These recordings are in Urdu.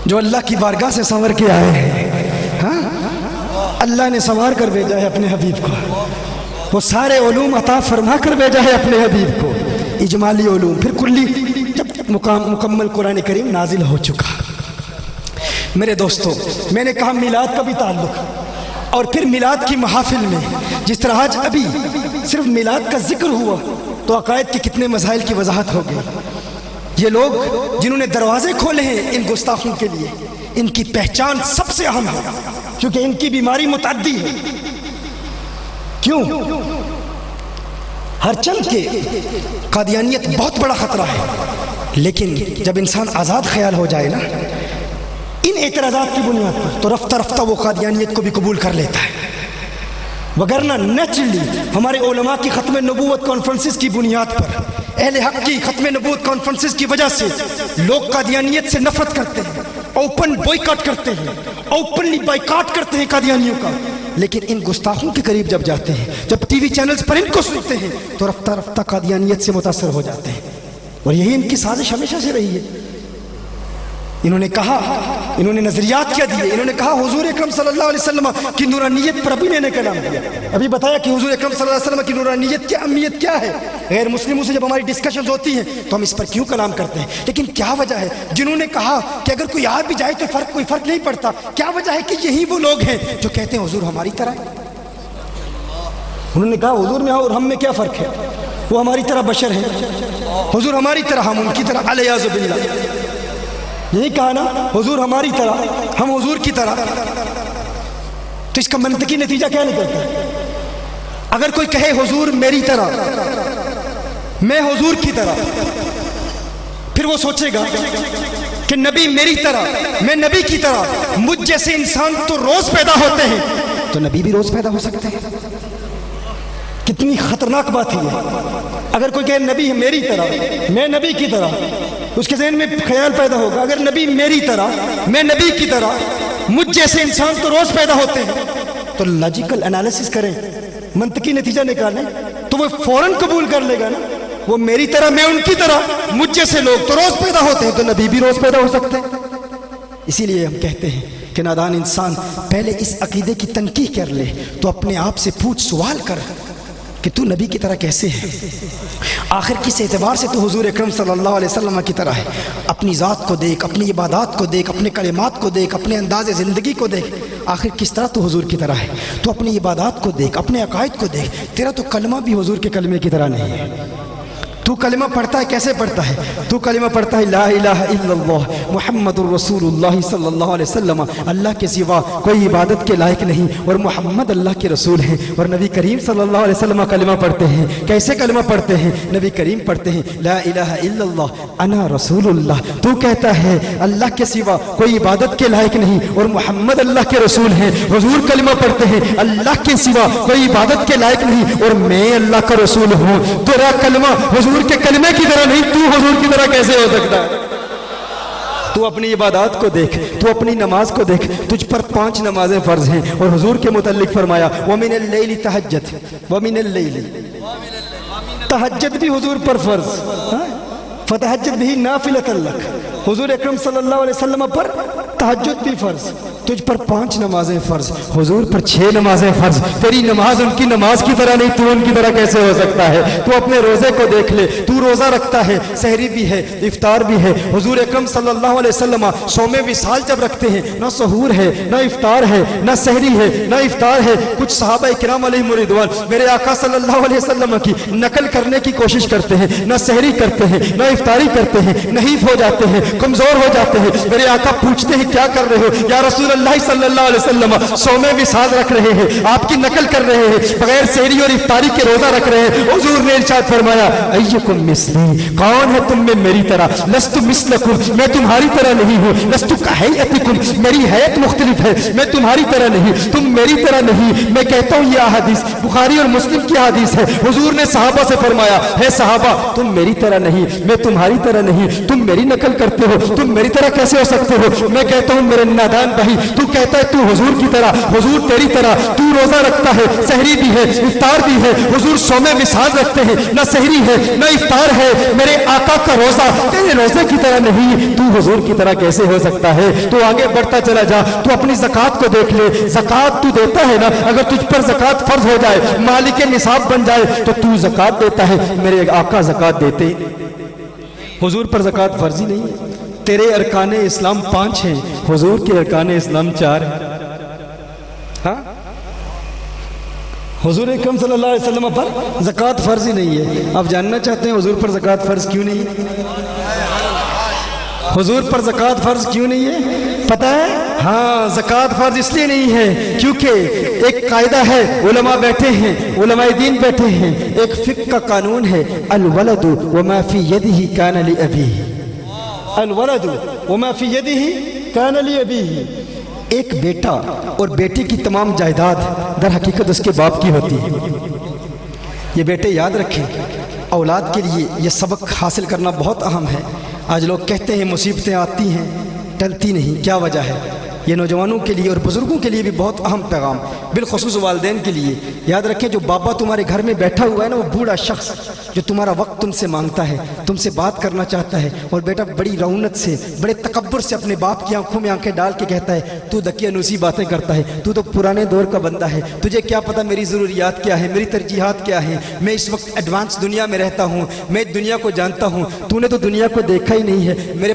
جو اللہ کی بارگاہ سے سنور کے آئے ہیں، ہاں اللہ نے سنوار کر بھیجا ہے اپنے حبیب کو، وہ سارے علوم عطا فرما کر بھیجا ہے اپنے حبیب کو، اجمالی علوم پھر کلی، جب مکمل قرآن کریم نازل ہو چکا۔ میرے دوستو، میں نے کہا میلاد کا بھی تعلق، اور پھر میلاد کی محافل میں جس طرح آج ابھی صرف میلاد کا ذکر ہوا تو عقائد کے کتنے مسائل کی وضاحت ہو گئی۔ یہ لوگ جنہوں نے دروازے کھولے ہیں ان گستاخوں کے لیے، ان کی پہچان سب سے اہم ہے، کیونکہ ان کی بیماری متعدی ہے۔ کیوں؟ ہر چند کے قادیانیت بہت بڑا خطرہ ہے، لیکن جب انسان آزاد خیال ہو جائے نا ان اعتراضات کی بنیاد پر، تو رفتہ رفتہ وہ قادیانیت کو بھی قبول کر لیتا ہے۔ وگرنہ نیچرلی ہمارے علماء کی ختم نبوت کانفرنسز کی بنیاد پر، اہل حق کی ختم نبوت کانفرنسز کی وجہ سے لوگ قادیانیت سے نفرت کرتے ہیں، اوپن بوائیکاٹ کرتے ہیں، اوپنلی بائیکاٹ کرتے ہیں قادیانیوں کا، لیکن ان گستاخوں کے قریب جب جاتے ہیں، جب ٹی وی چینلز پر ان کو سنتے ہیں تو رفتہ رفتہ قادیانیت سے متاثر ہو جاتے ہیں۔ اور یہی ان کی سازش ہمیشہ سے رہی ہے۔ انہوں نے کہا، انہوں نے نظریات کیا دیے، انہوں نے کہا حضور اکرم صلی اللہ علیہ وسلم کی نورانیت پر ابھی میں نے کلام دیا، ابھی بتایا کہ حضور اکرم صلی اللہ علیہ وسلم کی نورانیت کی اہمیت کیا ہے۔ غیر مسلموں سے جب ہماری ڈسکشنز ہوتی ہیں تو ہم اس پر کیوں کلام کرتے ہیں، لیکن کیا وجہ ہے؟ جنہوں نے کہا کہ اگر کوئی آ بھی جائے تو کوئی فرق نہیں پڑتا، کیا وجہ ہے کہ یہی وہ لوگ ہیں جو کہتے ہیں حضور ہماری طرح۔ انہوں نے کہا حضور میں اور ہم میں کیا فرق ہے، وہ ہماری طرح بشر ہیں، حضور ہماری طرح ہم ان کی طرح، علیاذ باللہ۔ یہی کہا نا، حضور ہماری طرح ہم حضور کی طرح، تو اس کا منطقی نتیجہ کیا نکلتا ہے؟ اگر کوئی کہے حضور میری طرح، میں حضور کی طرح، پھر وہ سوچے گا کہ نبی میری طرح، میں نبی کی طرح، مجھ جیسے انسان تو روز پیدا ہوتے ہیں، تو نبی بھی روز پیدا ہو سکتے ہیں۔ کتنی خطرناک بات ہے۔ اگر کوئی کہے نبی میری طرح، میں نبی کی طرح، اس کے ذہن میں خیال پیدا ہوگا اگر نبی میری طرح، میں نبی کی طرح، مجھ جیسے انسان تو روز پیدا ہوتے ہیں، تو لاجیکل انالیسس کریں، منطقی نتیجہ نکالیں، تو وہ فوراً قبول کر لے گا نا، وہ میری طرح، میں ان کی طرح، مجھ جیسے لوگ تو روز پیدا ہوتے ہیں، تو نبی بھی روز پیدا ہو سکتے ہیں۔ اسی لیے ہم کہتے ہیں کہ نادان انسان پہلے اس عقیدے کی تنقیح کر لے تو اپنے آپ سے پوچھ سوال کر کہ تو نبی کی طرح کیسے ہے؟ آخر کس اعتبار سے تو حضور اکرم صلی اللہ علیہ وسلم کی طرح ہے؟ اپنی ذات کو دیکھ، اپنی عبادات کو دیکھ، اپنے کلمات کو دیکھ، اپنے انداز زندگی کو دیکھ، آخر کس طرح تو حضور کی طرح ہے؟ تو اپنی عبادات کو دیکھ، اپنے عقائد کو دیکھ، تیرا تو کلمہ بھی حضور کے کلمے کی طرح نہیں ہے۔ تو کلمہ پڑھتا ہے کیسے پڑھتا ہے؟ تو کلمہ پڑھتا ہے لا الہ الا اللہ محمد الرسول اللہ صلی اللہ علیہ وسلم، اللہ کے سوا کوئی عبادت کے لائق نہیں اور محمد اللہ کے رسول ہیں۔ اور نبی کریم صلی اللہ علیہ وسلم کلمہ پڑھتے ہیں، کیسے کلمہ پڑھتے ہیں؟ نبی کریم پڑھتے ہیں لا الہ الا اللہ انا رسول اللہ، تو کہتا ہے اللہ کے سوا کوئی عبادت کے لائق نہیں اور محمد اللہ کے رسول ہیں۔ حضور کلمہ پڑھتے ہیں اللہ کے سوا کوئی عبادت کے لائق نہیں اور میں اللہ کا رسول ہوں۔ تیرا کلمہ حضور کے کلمے کی طرح نہیں، تو حضور کی طرح کیسے ہو سکتا ہے؟ تو اپنی عبادات کو دیکھ، تو اپنی نماز کو دیکھ، تجھ پر 5 نمازیں فرض ہیں، اور حضور کے متعلق فرمایا وَمِنَ اللَّيْلِ تَحَجَّدْ، وَمِنَ اللَّيْلِ، تہجد بھی حضور پر فرض، فَتَحَجَّدْ بِهِ نَافِلَةً لَكَ، حضور اکرم صلی اللہ علیہ وسلم پر تہجد بھی فرض، تجھ پر 5 نمازیں فرض، حضور پر 6 نمازیں فرض۔ تیری نماز ان کی نماز کی طرح نہیں، تو ان کی طرح کیسے ہو سکتا ہے؟ تو اپنے روزے کو دیکھ لے، تو روزہ رکھتا ہے، سحری بھی ہے، افطار بھی ہے۔ حضور اکرم صلی اللہ علیہ وسلم صوم وصال جب رکھتے ہیں، نہ سحور ہے، نہ افطار ہے، نہ سحری ہے، نہ افطار ہے۔ کچھ صحابہ کرام علیہم رضوان میرے آقا صلی اللہ علیہ وسلم کی نقل کرنے کی کوشش کرتے ہیں، نہ سحری کرتے ہیں، نہ افطاری کرتے ہیں، نحیف ہو جاتے ہیں، کمزور ہو جاتے ہیں۔ میرے آقا پوچھتے ہیں کیا کر رہے ہو؟ یا رسول اللہ صلی اللہ علیہ وسلم صوم وصال رکھ رہے ہیں، آپ کی نقل کر رہے ہیں، بغیر سحری اور افطاری کے روزہ رکھ رہے ہیں۔ حضور نے ارشاد فرمایا ایکم مثلی، کون ہے تم میں میری طرح؟ لست مثلکم، میں تمہاری طرح نہیں ہوں۔ لست کہیئتکم، میری حیت مختلف ہے، میں تمہاری طرح نہیں، تم میری طرح نہیں۔ میں کہتا ہوں یہ حدیث بخاری اور مسلم کی حدیث ہے۔ حضور نے صحابہ سے فرمایا ہے صحابہ تم میری طرح نہیں، میں تمہاری طرح نہیں، تم میری نقل کرتے ہو، تم میری طرح کیسے ہو سکتے ہو؟ میں کہتا ہوں میرے نادان بھائی تو کہتا ہے تو حضور کی طرح، حضور تیری طرح، تو روزہ رکھتا ہے، سحری بھی ہے، افطار بھی ہے، حضور صوم وصال رکھتے ہیں، نہ سحری ہے نہ افطار ہے، میرے آقا کا روزہ تیرے روزے کی طرح نہیں، تو حضور کی طرح کیسے ہو سکتا ہے؟ تو آگے بڑھتا چلا جا، تو اپنی زکوٰۃ کو دیکھ لے، زکوٰۃ تو دیتا ہے نا، اگر تجھ پر زکوٰۃ فرض ہو جائے، مالک نصاب بن جائے تو تو زکوٰۃ دیتا ہے، میرے آقا زکوٰۃ دیتے، حضور پر زکوٰۃ فرض ہی نہیں ہے۔ تیرے ارکان اسلام 5 ہیں، حضور کے ارکان اسلام 4 ہیں۔ ہاں حضور اکرم صلی اللہ علیہ وسلم پر زکوٰۃ فرض ہی نہیں ہے۔ آپ جاننا چاہتے ہیں حضور پر زکوٰۃ فرض کیوں نہیں ہے؟ حضور پر زکوٰۃ فرض کیوں نہیں ہے پتہ ہے؟ ہاں، زکوٰۃ فرض اس لیے نہیں ہے کیونکہ ایک قاعدہ ہے، علماء بیٹھے ہیں، علماء دین بیٹھے ہیں، ایک فقہ کا قانون ہے، الولد وما فی یدہ کان لابیہ، الولد وما فی یدہ کان لابیہ، ایک بیٹا اور بیٹی کی تمام جائیداد در حقیقت اس کے باپ کی ہوتی ہے۔ یہ بیٹے یاد رکھیں، اولاد کے لیے یہ سبق حاصل کرنا بہت اہم ہے۔ آج لوگ کہتے ہیں مصیبتیں آتی ہیں ٹلتی نہیں، کیا وجہ ہے؟ یہ نوجوانوں کے لیے اور بزرگوں کے لیے بھی بہت اہم پیغام، بالخصوص والدین کے لیے۔ یاد رکھیں، جو بابا تمہارے گھر میں بیٹھا ہوا ہے نا، وہ بوڑھا شخص جو تمہارا وقت تم سے مانگتا ہے، تم سے بات کرنا چاہتا ہے، اور بیٹا بڑی رونت سے، بڑے تکبر سے اپنے باپ کی آنکھوں میں آنکھیں ڈال کے کہتا ہے تو دقیانوسی باتیں کرتا ہے، تو پرانے دور کا بندہ ہے، تجھے کیا پتہ میری ضروریات کیا ہے، میری ترجیحات کیا ہیں، میں اس وقت ایڈوانس دنیا میں رہتا ہوں، میں دنیا کو جانتا ہوں، تو نے تو دنیا کو دیکھا ہی نہیں ہے، میرے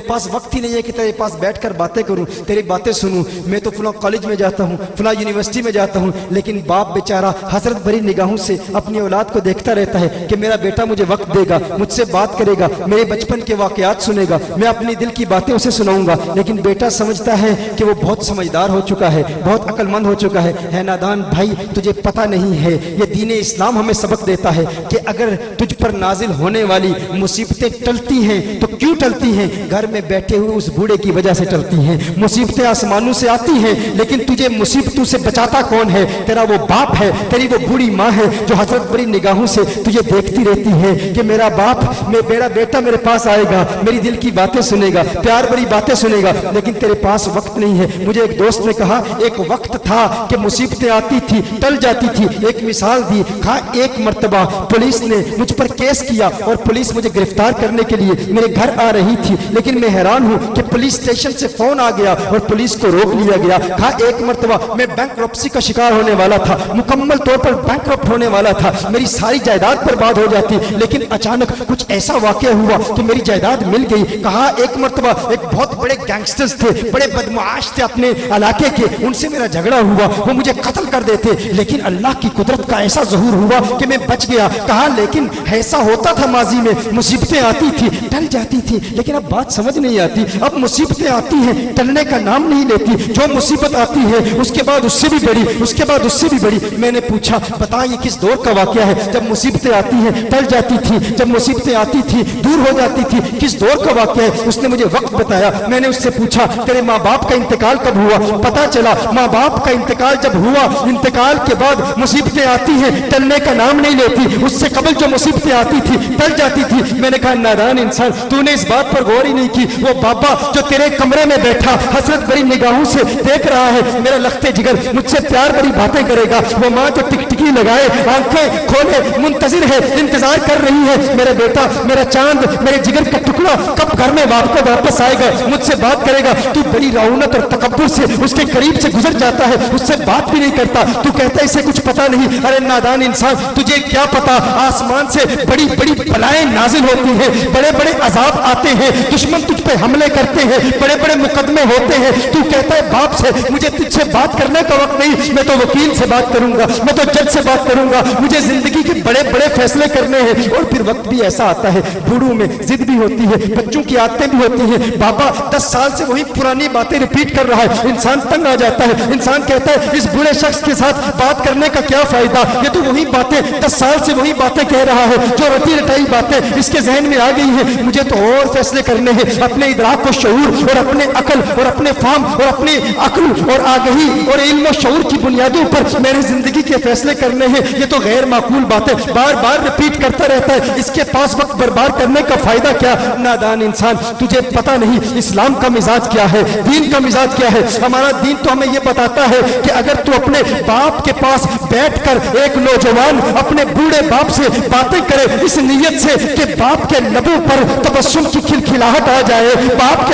پاس وقت ہی نہیں ہے کہ تیرے پاس بیٹھ کر باتیں کروں، تیری باتیں سنوں، میں تو فلاں کالج میں جاتا ہوں، فلاں یونیورسٹی میں جاتا ہوں، لیکن باپ بیچارہ حسرت بھری نگاہوں سے اپنی اولاد کو دیکھتا رہتا ہے کہ میرا بیٹا مجھے وقت دے گا، مجھ سے بات کرے گا، میرے بچپن کے واقعات سنے گا، میں اپنی دل کی باتیں اسے سناؤں گا، لیکن بیٹا سمجھتا ہے کہ وہ بہت سمجھدار ہو چکا ہے، بہت عقل مند ہو چکا ہے نادان بھائی، تجھے پتہ نہیں ہے، یہ دین اسلام ہمیں سبق دیتا ہے کہ اگر تجھ پر نازل ہونے والی مصیبتیں ٹلتی ہیں تو کیوں ٹلتی ہیں؟ گھر میں بیٹھے ہوئے اس بوڑھے کی وجہ سے ٹلتی ہیں۔ مصیبتیں آسمانوں سے آتی ہیں، لیکن تجھے مصیبتوں سے بچاتا کون ہے؟ تیرا وہ باپ ہے، تیری وہ بوڑھی ماں ہے جو حسرت بھری نگاہوں سے تجھے دیکھتی رہتی ہے کہ میرا باپ، میرا بیٹا میرے پاس آئے گا، میری دل کی باتیں سنے گا، پیار بھری باتیں سنے گا، لیکن تیرے پاس وقت نہیں ہے۔ مجھے ایک دوست نے کہا ایک وقت تھا کہ مصیبتیں آتی تھی ٹل جاتی تھی، ایک مثال دی، کہا ایک مرتبہ پولیس نے مجھ پر کیس کیا اور پولیس مجھے گرفتار کرنے کے لیے میرے گھر آ رہی تھی، لیکن میں حیران ہوں کہ پولیس اسٹیشن سے فون آ گیا اور پولیس کو روک لیا گیا۔ کہا ایک مرتبہ میں بینک رپسی کا شکار ہونے والا تھا، مکمل طور پر بینک رپٹ ہونے والا تھا، میری ساری جائیداد برباد ہو جاتی، لیکن اچانک کچھ ایسا واقعہ ہوا کہ میری جائیداد مل گئی۔ کہا ایک مرتبہ ایک بہت بڑے گینگسٹرز تھے، بڑے بدمعاش تھے اپنے علاقے کے، ان سے میرا جھگڑا ہوا، وہ مجھے قتل کر دیتے، لیکن اللہ کی قدرت کا ایسا ظہور ہوا کہ میں بچ گیا۔ کہا لیکن ایسا ہوتا تھا ماضی میں، مصیبتیں آتی تھی ٹل جاتی تھی، لیکن اب بات سمجھ نہیں آتی، اب مصیبتیں آتی ہیں ٹلنے کا نام نہیں لیتی، جو مصیبت آتی ہے اس کے بعد اس سے بھی بڑی، اس کے بعد اس سے بھی بڑی۔ میں نے پوچھا بتا یہ کس دور کا واقعہ ہے جب مصیبتیں آتی ہیں ٹل جاتی تھی، جب مصیبتیں آتی تھی دور ہو جاتی تھی، کس دور کا واقعہ ہے؟ اس نے مجھے وقت بتایا۔ میں نے اس سے پوچھا تیرے ماں باپ کا انتقال کب ہوا؟ پتا چلا ماں باپ کا انتقال جب ہوا، انتقال کے بعد مصیبتیں آتی ہیں ٹلنے کا نام نہیں لیتی، اس سے قبل جو مصیبتیں آتی تھی ٹل جاتی تھی۔ میں نے کہا نادان انسان، تو نے اس بات پر غور ہی نہیں کی، وہ بابا جو تیرے کمرے میں بیٹھا حسرت بھری نگاہوں سے دیکھ رہا ہے میرا لختے جگر، مجھ سے پیار بھری باتیں کرے گا، وہ ماں جو ٹکٹکی لگائے آنکھیں کھولے منتظر ہے، انتظار کر رہی ہے میرا بیٹا، میرا چاند، میرے جگر کا ٹکڑا کب گھر میں واپس آئے گا، مجھ سے بات کرے گا۔ تو بڑی رعونت اور تکبر سے اس کے قریب سے گزر جاتا ہے، اس سے بات بھی نہیں کرتا، تو کہتا ہے اسے کچھ پتا نہیں۔ ارے نادان انسان، تجھے کیا پتا، آسمان سے بڑی بڑی بلائیں نازل ہوتی ہیں، بڑے بڑے عذاب آتے ہیں، دشمن تجھ پہ حملے کرتے ہیں، بڑے بڑے مقدمے ہوتے ہیں، تو کہتا ہے باپ سے مجھے تجھ سے بات کرنے کا وقت نہیں، میں تو وکیل سے بات کروں گا، میں تو جج سے بات کروں گا، مجھے زندگی کے بڑے بڑے فیصلے کرنے ہیں۔ اور پھر وقت بھی ایسا آتا ہے، بوڑھوں میں ضد بھی ہوتی ہے، بچوں کی عادتیں بھی ہوتی ہیں، بابا 10 سال سے وہی پرانی باتیں ریپیٹ کر رہا ہے، انسان تنگ آ جاتا ہے، انسان کہتا ہے اس بوڑھے شخص کے ساتھ بات کرنے کا کیا فائدہ، یہ تو وہی باتیں 10 سال سے وہی باتیں کہہ رہا ہے، جو رٹی رٹائی باتیں اس کے ذہن میں آ گئی ہیں، مجھے تو اور فیصلے کرنے ہیں، اپنے ادراک و شعور اور اپنے عقل اور اپنے فہم اور اپنی عقل اور آگہی اور علم و شعور کی بنیادوں پر میرے زندگی کے فیصلے کرنے ہیں، یہ تو غیر معقول بات ہے، بار بار ریپیٹ کرتا رہتا ہے، اس کے پاس وقت برباد کرنے کا فائدہ کیا؟ نادان انسان، تجھے پتہ نہیں اسلام کا مزاج کیا ہے، دین کا مزاج کیا ہے۔ ہمارا دین تو ہمیں یہ بتاتا ہے کہ اگر تو اپنے باپ کے پاس بیٹھ کر ایک نوجوان اپنے بوڑھے باپ سے باتیں کرے اس نیت سے کہ باپ کے لبوں پر تبسم کی کھلکھلاہٹ آ جائے، باپ کے